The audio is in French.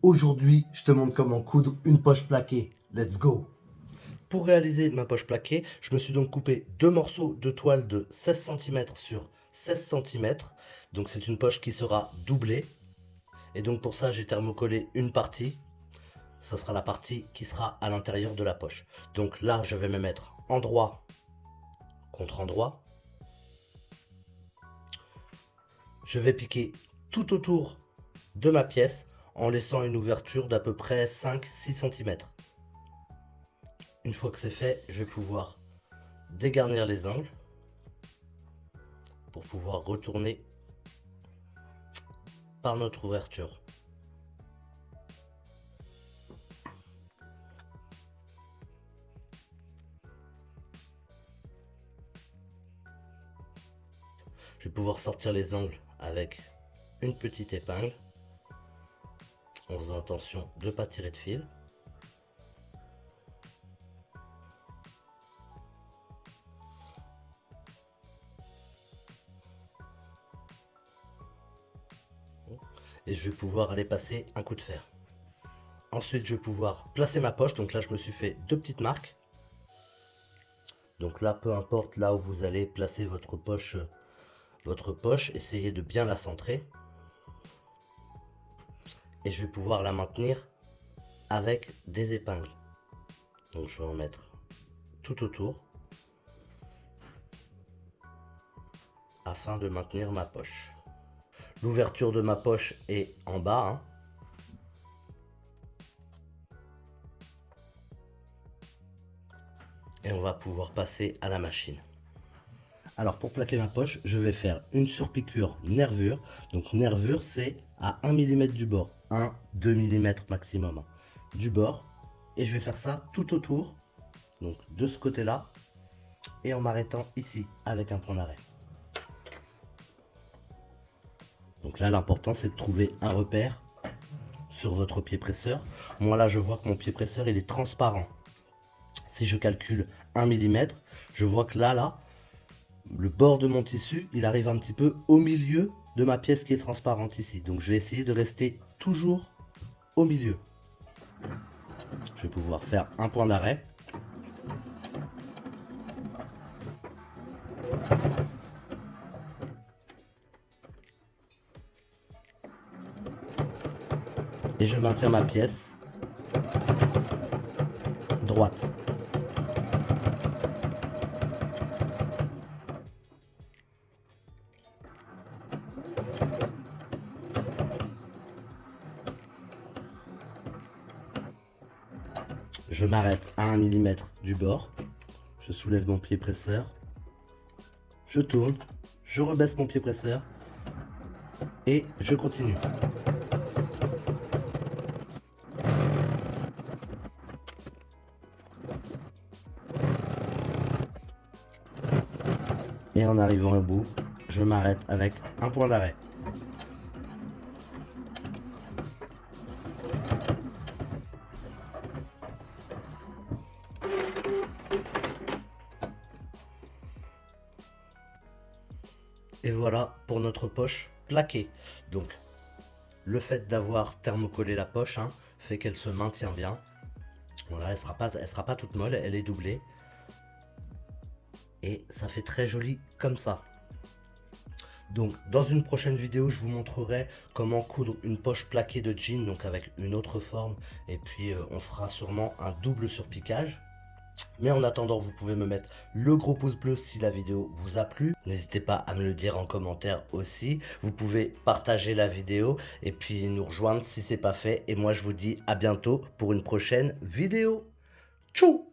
Aujourd'hui, je te montre comment coudre une poche plaquée. Let's go! Pour réaliser ma poche plaquée, je me suis donc coupé deux morceaux de toile de 16 cm sur 16 cm. Donc c'est une poche qui sera doublée. Et donc pour ça, j'ai thermocollé une partie. Ce sera la partie qui sera à l'intérieur de la poche. Donc là, je vais me mettre endroit contre endroit. Je vais piquer tout autour de ma pièce en laissant une ouverture d'à peu près 5-6 cm. Une fois que c'est fait, je vais pouvoir dégarnir les angles pour pouvoir retourner par notre ouverture. Je vais pouvoir sortir les angles avec une petite épingle en faisant attention de ne pas tirer de fil. Et je vais pouvoir aller passer un coup de fer. Ensuite, je vais pouvoir placer ma poche. Donc là, je me suis fait deux petites marques. Donc là, peu importe là où vous allez placer votre poche, essayez de bien la centrer. Et je vais pouvoir la maintenir avec des épingles. Donc je vais en mettre tout autour afin de maintenir ma poche. L'ouverture de ma poche est en bas, hein. Et on va pouvoir passer à la machine. Alors pour plaquer ma poche, je vais faire une surpiqûre nervure. Donc nervure, c'est à 1 mm du bord, 1-2 mm maximum du bord. Et je vais faire ça tout autour, donc de ce côté-là, et en m'arrêtant ici avec un point d'arrêt. Donc là, l'important, c'est de trouver un repère sur votre pied presseur. Moi là, je vois que mon pied presseur, il est transparent. Si je calcule 1 mm, je vois que là, le bord de mon tissu, il arrive un petit peu au milieu de ma pièce qui est transparente ici. Donc je vais essayer de rester toujours au milieu. Je vais pouvoir faire un point d'arrêt. Et je maintiens ma pièce droite. Je m'arrête à 1 mm du bord. Je soulève mon pied presseur. Je tourne. Je rebaisse mon pied presseur. Et je continue. Et en arrivant au bout, je m'arrête avec un point d'arrêt. Et voilà pour notre poche plaquée. Donc le fait d'avoir thermocollé la poche, hein, fait qu'elle se maintient bien. Voilà, elle sera pas toute molle, elle est doublée. Et ça fait très joli comme ça. Donc dans une prochaine vidéo, je vous montrerai comment coudre une poche plaquée de jean, donc avec une autre forme. Et puis on fera sûrement un double surpiquage. Mais en attendant, vous pouvez me mettre le gros pouce bleu si la vidéo vous a plu. N'hésitez pas à me le dire en commentaire aussi. Vous pouvez partager la vidéo et puis nous rejoindre si c'est pas fait. Et moi je vous dis à bientôt pour une prochaine vidéo. Tchou!